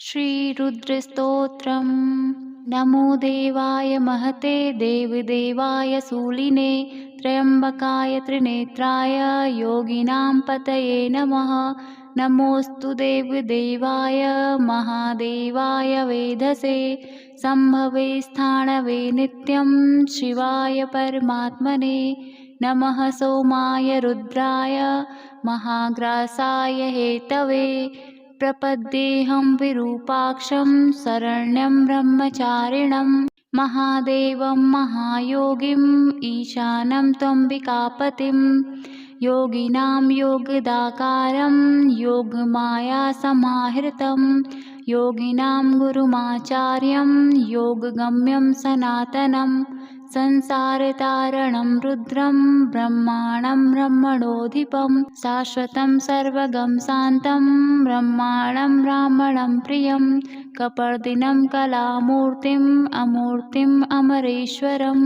श्रीरुद्रस्तोत्रम्। नमो देवाय महते देवदेवाय शूलिने त्र्यम्बकाय त्रिनेत्राय योगिनां पतये नमः। नमोऽस्तु देवदेवाय महादेवाय वेधसे सम्भवे स्थाणवे नित्यं शिवाय परमात्मने। नमः सोमाय रुद्राय महाग्रासाय हेतवे प्रपद्येऽहं विरूपाक्षं शरण्यं ब्रह्मचारिणं महादेवं महायोगिम् ईशानं त्वम्बिकापतिं योगिनां योगदाकारं योगमायासमाहृतं योगिनां गुरुमाचार्यं योगगम्यं सनातनं संसारतारणं रुद्रं ब्रह्माणं ब्रह्मणोऽधिपं शाश्वतं सर्वगं शान्तं ब्रह्माणं ब्राह्मणं प्रियं कपर्दिनं कलामूर्तिम् अमूर्तिम् अमरेश्वरम्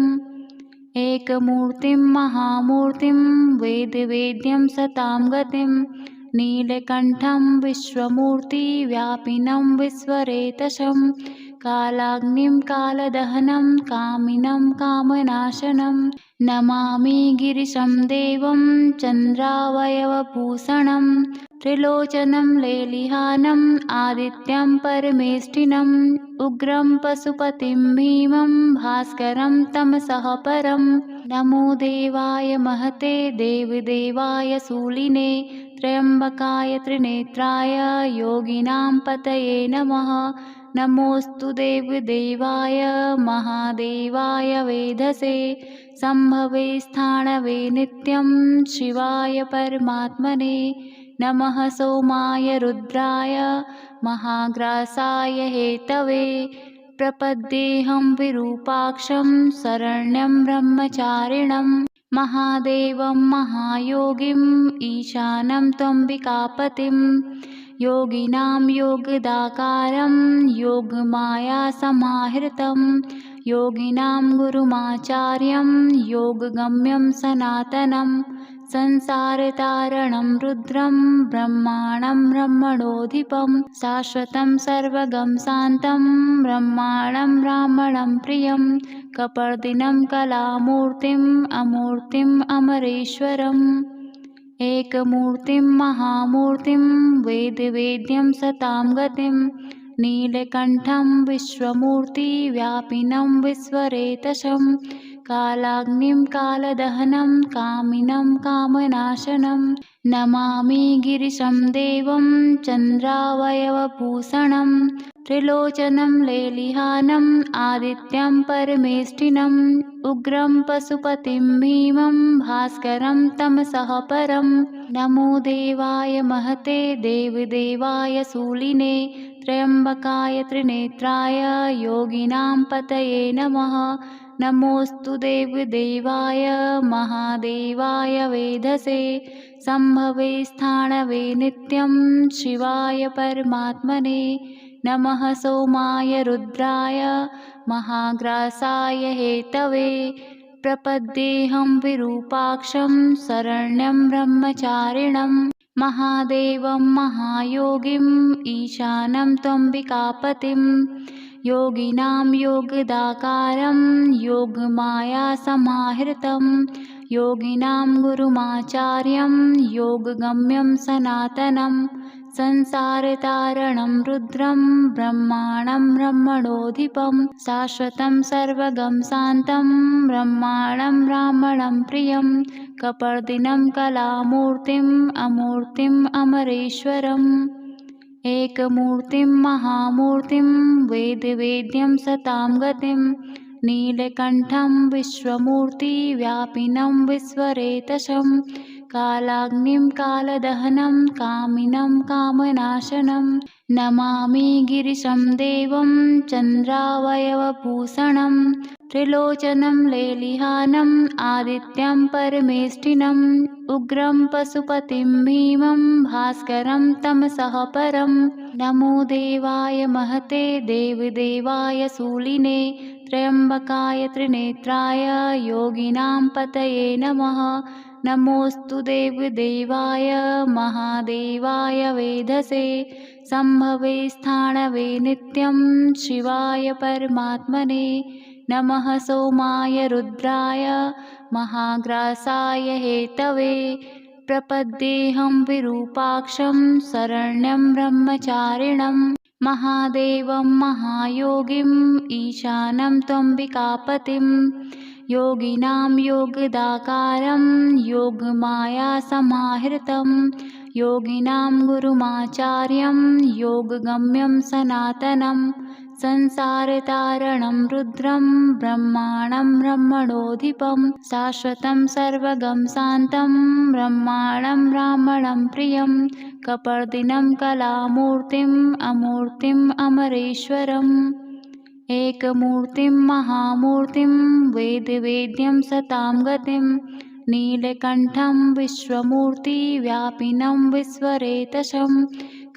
एकमूर्तिं महामूर्तिं वेदवेद्यं सतां गतिं नीलकण्ठं विश्वमूर्तिव्यापिनं विश्वरेतसं कालाग्निं कालदहनं कामिनं कामनाशनं नमामि गिरिशं देवं चन्द्रावयवभूषणं त्रिलोचनं लेलिहानम् आदित्यं परमेष्ठिनम् उग्रं पशुपतिं भीमं भास्करं तमसः परं। नमो देवाय महते देवदेवाय शूलिने त्र्यम्बकाय त्रिनेत्राय योगिनां पतये नमः। नमोऽस्तु देवदेवाय महादेवाय वेधसे सम्भवे स्थाणवे नित्यं शिवाय परमात्मने। नमः सोमाय रुद्राय महाग्रासाय हेतवे प्रपद्येऽहं विरूपाक्षं शरण्यं ब्रह्मचारिणं महादेवं महायोगिम् ईशानं त्वम्बिकापतिं योगिनां योगदाकारं योगमायासमाहृतं योगिनां गुरुमाचार्यं योगगम्यं सनातनं संसारतारणं रुद्रं ब्रह्माणं ब्रह्मणोऽधिपं शाश्वतं सर्वगं शान्तं ब्रह्माणं ब्राह्मणं प्रियं कपर्दिनं कलामूर्तिम् अमूर्तिम् अमरेश्वरम् एकमूर्तिं महामूर्तिं वेदवेद्यं सतां गतिं नीलकण्ठं विश्वमूर्तिव्यापिनं विश्वरेतसं कालाग्निं कालदहनं कामिनं कामनाशनं नमामि गिरिशं देवं चन्द्रावयवभूषणं त्रिलोचनं लेलिहानम् आदित्यं परमेष्ठिनम् उग्रं पशुपतिं भीमं भास्करं तमसः परं। नमो देवाय महते देवदेवाय शूलिने त्र्यम्बकाय त्रिनेत्राय योगिनां पतये नमः। नमोऽस्तु देवदेवाय महादेवाय वेधसे सम्भवे स्थाणवे नित्यं शिवाय परमात्मने। नमः सोमाय रुद्राय महाग्रासाय हेतवे प्रपद्येऽहं विरूपाक्षं शरण्यं ब्रह्मचारिणं महादेवं महायोगिम् ईशानं त्वम्बिकापतिं योगिनां योगदाकारं योगमायासमाहृतं योगिनां गुरुमाचार्यं योगगम्यं सनातनं संसारतारणं रुद्रं ब्रह्माणं ब्रह्मणोऽधिपं शाश्वतं सर्वगं शान्तं ब्रह्माणं ब्राह्मणं प्रियं कपर्दिनं कलामूर्तिम् अमूर्तिम् अमरेश्वरम् एकमूर्तिं महामूर्तिं वेदवेद्यं सतां गतिं नीलकण्ठं विश्वमूर्तिव्यापिनं विश्वरेतसं कालाग्निं कालदहनं कामिनं कामनाशनं नमामि गिरिशं देवं चन्द्रावयवभूषणं त्रिलोचनं लेलिहानम् आदित्यं परमेष्ठिनम् उग्रं पशुपतिं भीमं भास्करं तमसः परं। नमो देवाय महते देवदेवाय शूलिने त्र्यम्बकाय त्रिनेत्राय योगिनां पतये नमः। नमोऽस्तु देवदेवाय महादेवाय वेधसे सम्भवे स्थाणवे नित्यं शिवाय परमात्मने नमः सोमाय रुद्राय महाग्रासाय हेतवे प्रपद्येऽहं विरूपाक्षं शरण्यं ब्रह्मचारिणं महादेवं महायोगिम् ईशानं त्वम्बिकापतिं योगिनां योगदाकारं योगमायासमाहृतं योगिनां गुरुमाचार्यं योगगम्यं सनातनं संसारतारणं रुद्रं ब्रह्माणं ब्रह्मणोऽधिपं शाश्वतं सर्वगं शान्तं ब्रह्माणं ब्राह्मणं प्रियं कपर्दिनं कलामूर्तिम् अमूर्तिम् अमरेश्वरम् एकमूर्तिं महामूर्तिं वेदवेद्यं सतां गतिं नीलकण्ठं विश्वमूर्तिव्यापिनं विश्वरेतसं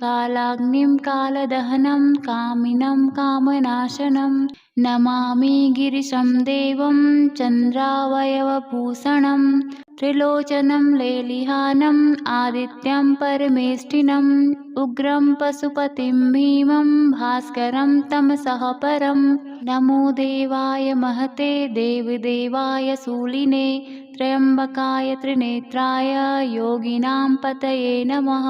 कालाग्निं कालदहनं कामिनं कामनाशनं नमामि गिरिशं देवं चन्द्रावयवभूषणं त्रिलोचनं लेलिहानम् आदित्यं परमेष्ठिनम् उग्रं पशुपतिं भीमं भास्करं तमसः परं नमो देवाय महते देवदेवाय शूलिने त्र्यम्बकाय त्रिनेत्राय योगिनां पतये नमः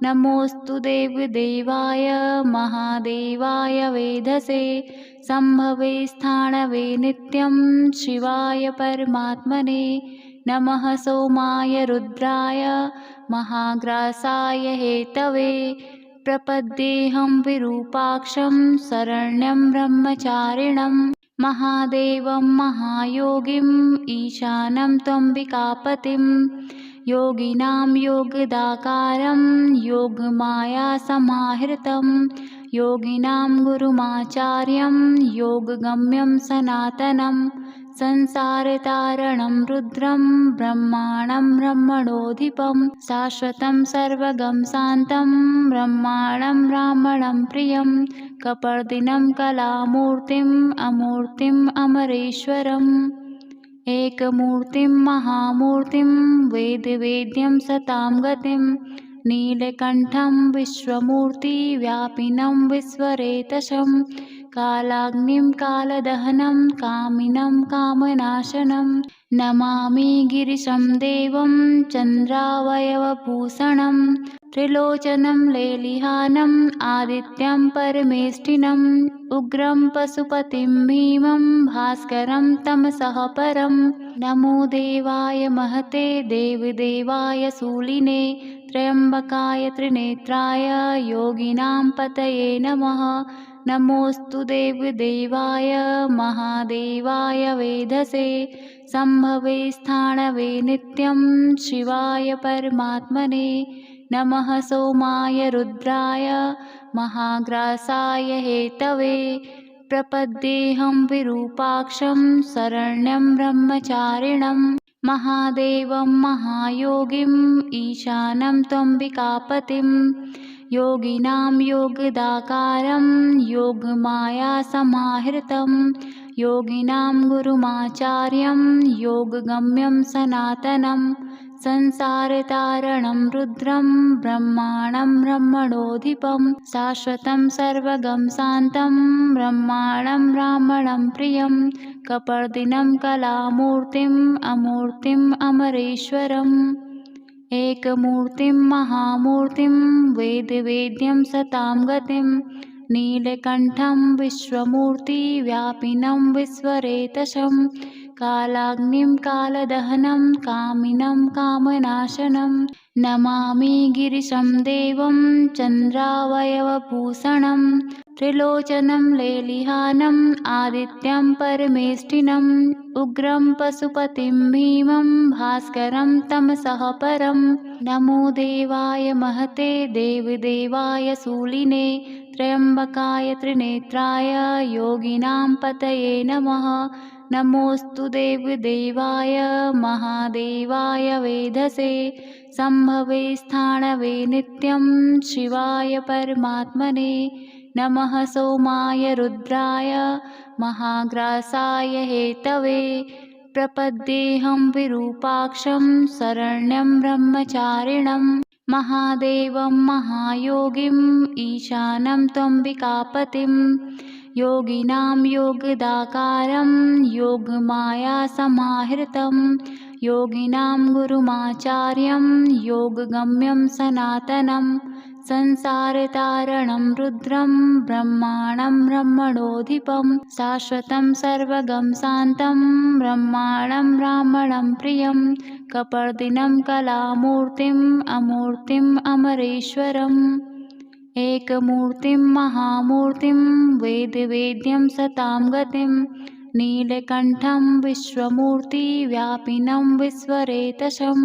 नमोऽस्तु देवदेवाय महादेवाय वेधसे सम्भवे स्थाणवे नित्यं शिवाय परमात्मने नमः सोमाय रुद्राय महाग्रासाय हेतवे प्रपद्येऽहं विरूपाक्षं शरण्यं ब्रह्मचारिणं महादेवं महायोगिम् ईशानं त्वम्बिकापतिं योगिनां योगदाकारं योगमायासमाहृतं योगिनां गुरुमाचार्यं योगगम्यं सनातनं संसारतारणं रुद्रं ब्रह्माणं ब्रह्मणोऽधिपं शाश्वतं सर्वगं शान्तं ब्रह्माणं ब्राह्मणं प्रियं कपर्दिनं कलामूर्तिम् अमूर्तिम् अमरेश्वरम् एकमूर्तिं महामूर्तिं वेदवेद्यं सतां गतिं नीलकण्ठं विश्वमूर्तिव्यापिनं विश्वरेतसं कालाग्निं कालदहनं कामिनं कामनाशनं नमामि गिरिशं देवं चन्द्रावयवभूषणं त्रिलोचनं लेलिहानम् आदित्यं परमेष्ठिनम् उग्रं पशुपतिं भीमं भास्करं तमसः परं नमो देवाय महते देवदेवाय शूलिने त्र्यम्बकाय त्रिनेत्राय योगिनां पतये नमः नमोऽस्तु देवदेवाय महादेवाय वेधसे सम्भवे स्थाणवे नित्यं शिवाय परमात्मने नमः सोमाय रुद्राय महाग्रासाय हेतवे प्रपद्येऽहं विरूपाक्षं शरण्यं ब्रह्मचारिणं महादेवं महायोगिम् ईशानं त्वम्बिकापतिं योगिनां योगदाकारं योगमायासमाहृतं योगिनां गुरुमाचार्यं योगगम्यं सनातनं संसारतारणं रुद्रं ब्रह्माणं ब्रह्मणोऽधिपं शाश्वतं सर्वगं शान्तं ब्रह्माणं ब्राह्मणं प्रियं कपर्दिनं कलामूर्तिम् अमूर्तिम् अमरेश्वरम् एकमूर्तिं महामूर्तिं वेदवेद्यं सतां गतिं नीलकण्ठं विश्वमूर्तिव्यापिनं विश्वरेतसं कालाग्निं कालदहनं कामिनं कामनाशनं नमामि गिरिशं देवं चन्द्रावयवभूषणं त्रिलोचनं लेलिहानम् आदित्यं परमेष्ठिनम् उग्रं पशुपतिं भीमं भास्करं तमसः परं नमो देवाय महते देवदेवाय शूलिने त्र्यम्बकाय त्रिनेत्राय योगिनां पतये नमः नमोऽस्तु देवदेवाय महादेवाय वेधसे सम्भवे स्थाणवे नित्यं शिवाय परमात्मने नमः सोमाय रुद्राय महाग्रासाय हेतवे प्रपद्येऽहं विरूपाक्षं शरण्यं ब्रह्मचारिणं महादेवं महायोगिम् ईशानं त्वम्बिकापतिं योगिनां योगदाकारं योगमायासमाहृतं योगिनां गुरुमाचार्यं योगगम्यं सनातनं संसारतारणं रुद्रं ब्रह्माणं ब्रह्मणोऽधिपं शाश्वतं सर्वगं शान्तं ब्रह्माणं ब्राह्मणं प्रियं कपर्दिनं कलामूर्तिम् अमूर्तिम् अमरेश्वरम् एकमूर्तिं महामूर्तिं वेदवेद्यं सतां गतिं नीलकण्ठं विश्वमूर्तिव्यापिनं विश्वरेतसं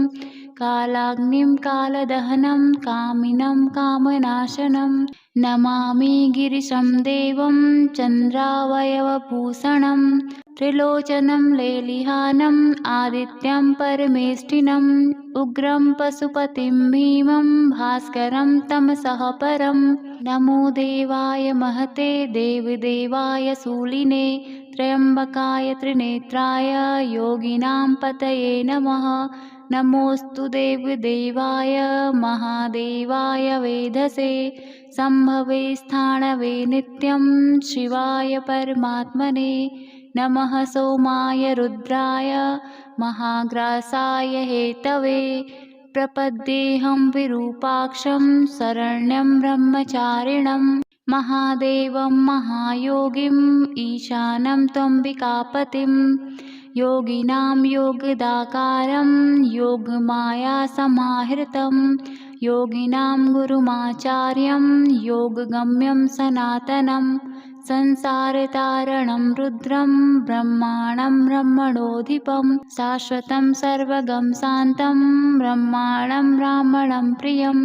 कालाग्निं कालदहनं कामिनं कामनाशनं नमामि गिरिशं देवं चन्द्रावयवभूषणं त्रिलोचनं लेलिहानम् आदित्यं परमेष्ठिनम् उग्रं पशुपतिं भीमं भास्करं तमसः परं नमो देवाय महते देवदेवाय शूलिने त्र्यम्बकाय त्रिनेत्राय योगिनां पतये नमः नमोऽस्तु देवदेवाय महादेवाय वेधसे सम्भवे स्थाणवे नित्यं शिवाय परमात्मने नमः सोमाय रुद्राय महाग्रासाय हेतवे प्रपद्येऽहं विरूपाक्षं शरण्यं ब्रह्मचारिणं महादेवं महायोगिम् ईशानं त्वम्बिकापतिं योगिनां योगदाकारं योगमायासमाहृतं योगिनां गुरुमाचार्यं योगगम्यं सनातनं संसारतारणं रुद्रं ब्रह्माणं ब्रह्मणोऽधिपं शाश्वतं सर्वगं शान्तं ब्रह्माणं ब्राह्मणं प्रियं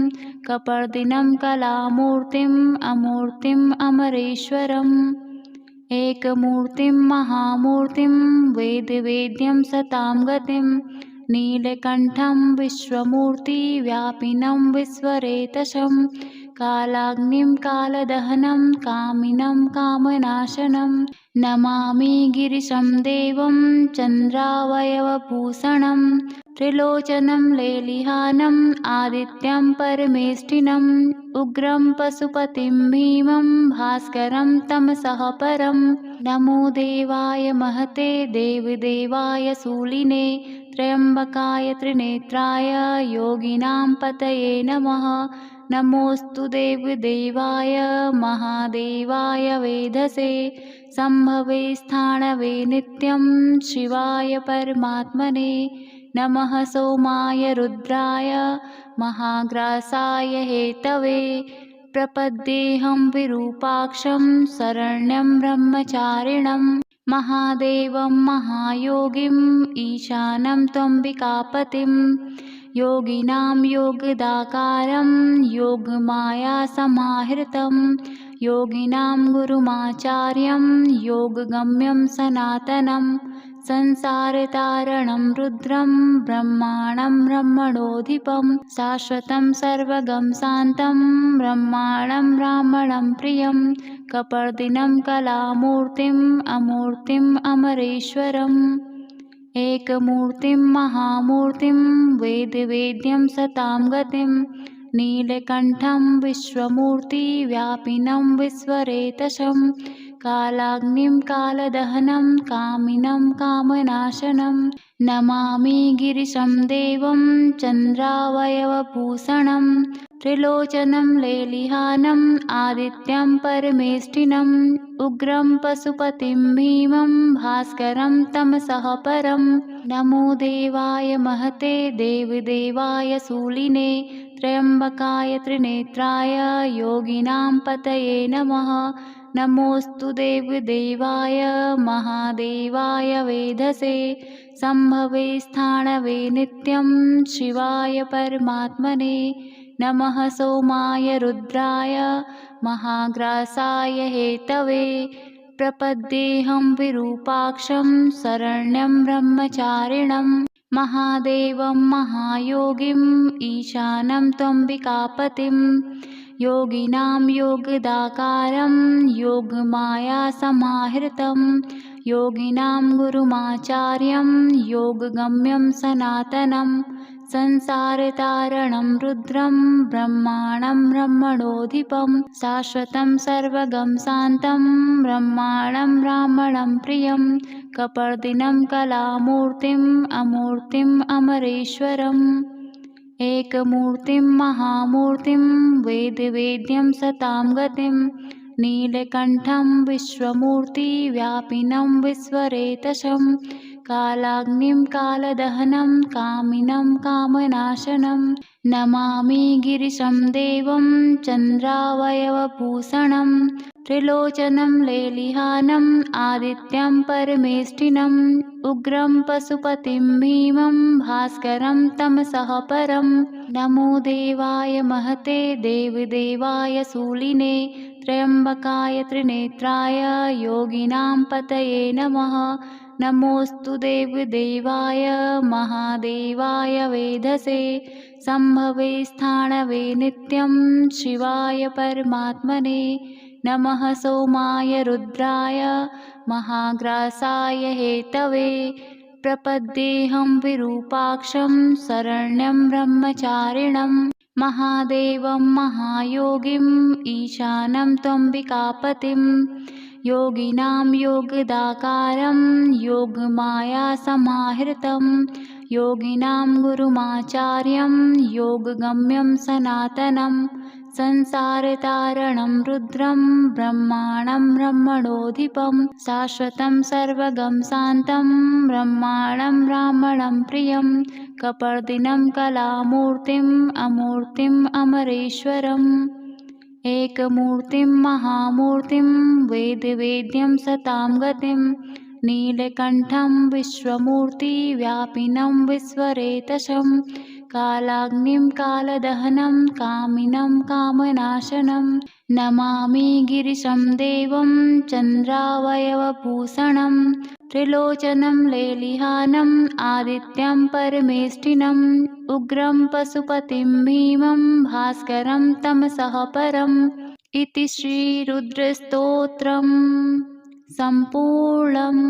कपर्दिनं कलामूर्तिम् अमूर्तिम् अमरेश्वरम् एकमूर्तिं महामूर्तिं वेदवेद्यं सतां गतिं नीलकण्ठं विश्वमूर्तिव्यापिनं विश्वरेतसं कालाग्निं कालदहनं कामिनं कामनाशनं नमामि गिरिशं देवं चन्द्रावयवभूषणं त्रिलोचनं लेलिहानम् आदित्यं परमेष्ठिनम् उग्रं पशुपतिं भीमं भास्करं तमसः परं नमो देवाय महते देवदेवाय शूलिने त्र्यम्बकाय त्रिनेत्राय योगिनां पतये नमः नमोऽस्तु देवदेवाय महादेवाय वेधसे सम्भवे स्थाणवे नित्यं शिवाय परमात्मने नमः सोमाय रुद्राय महाग्रासाय हेतवे प्रपद्येऽहं विरूपाक्षं शरण्यं ब्रह्मचारिणं महादेवं महायोगिम् ईशानं त्वम्बिकापतिं योगिनां योगदाकारं योगमायासमाहृतं योगिनां गुरुमाचार्यं योगगम्यं सनातनं संसारतारणं रुद्रं ब्रह्माणं ब्रह्मणोऽधिपं शाश्वतं सर्वगं शान्तं ब्रह्माणं ब्राह्मणं प्रियं कपर्दिनं कलामूर्तिम् अमूर्तिम् अमरेश्वरम् एकमूर्तिं महामूर्तिं वेदवेद्यं सतां गतिं नीलकण्ठं विश्वमूर्तिव्यापिनं विश्वरेतसं कालाग्निं कालदहनं कामिनं कामनाशनं नमामि गिरिशं देवं चन्द्रावयवभूषणं त्रिलोचनं लेलिहानम् आदित्यं परमेष्ठिनम् उग्रं पशुपतिं भीमं भास्करं तमसः परं नमो देवाय महते देवदेवाय शूलिने त्र्यम्बकाय त्रिनेत्राय योगिनां पतये नमः नमोऽस्तु देवदेवाय महादेवाय वेधसे सम्भवे स्थाणवे नित्यं शिवाय परमात्मने नमः सोमाय रुद्राय महाग्रासाय हेतवे प्रपद्येऽहं विरूपाक्षं शरण्यं ब्रह्मचारिणं महादेवं महायोगिम् ईशानं त्वम्बिकापतिं योगिनां योगदाकारं योगमायासमाहृतं योगिनां गुरुमाचार्यं योगगम्यं सनातनं संसारतारणं रुद्रं ब्रह्माणं ब्रह्मणोऽधिपं शाश्वतं सर्वगं शान्तं ब्रह्माणं ब्राह्मणं प्रियं कपर्दिनं कलामूर्तिम् अमूर्तिम् अमरेश्वरम् एकमूर्तिं महामूर्तिं वेदवेद्यं सतां गतिं नीलकण्ठं विश्वमूर्तिव्यापिनं विश्वरेतसं कालाग्निं कालदहनं कामिनं कामनाशनं नमामि गिरिशं देवं चन्द्रावयवभूषणं त्रिलोचनं लेलिहानम् आदित्यं परमेष्ठिनम् उग्रं पशुपतिं भीमं भास्करं तमसः परं नमो देवाय महते देवदेवाय शूलिने त्र्यम्बकाय त्रिनेत्राय योगिनां पतये नमः नमोऽस्तु देवदेवाय महादेवाय वेधसे सम्भवे स्थाणवे नित्यं शिवाय परमात्मने नमः सोमाय रुद्राय महाग्रासाय हेतवे प्रपद्येऽहं विरूपाक्षं शरण्यं ब्रह्मचारिणं महादेवं महायोगिम् ईशानं त्वम्बिकापतिं योगिनां योगदाकारं योगमायासमाहृतं योगिनां गुरुमाचार्यं योगगम्यं सनातनं संसारतारणं रुद्रं ब्रह्माणं ब्रह्मणोऽधिपं शाश्वतं सर्वगं शान्तं ब्रह्माणं ब्राह्मणं प्रियं कपर्दिनं कलामूर्तिम् अमूर्तिम् अमरेश्वरम् एकमूर्तिं महामूर्तिं वेदवेद्यं सतां गतिं नीलकण्ठं विश्वमूर्तिव्यापिनं विश्वरेतसं कालाग्निं कालदहनं कामिनं कामनाशनं नमामि गिरिशं देवं चन्द्रावयवभूषणं त्रिलोचनं लेलिहानम् आदित्यं परमेष्ठिनम् उग्रं पशुपतिं भीमं भास्करं तमसः परम् इति श्रीरुद्रस्तोत्रम् सम्पूर्णम्।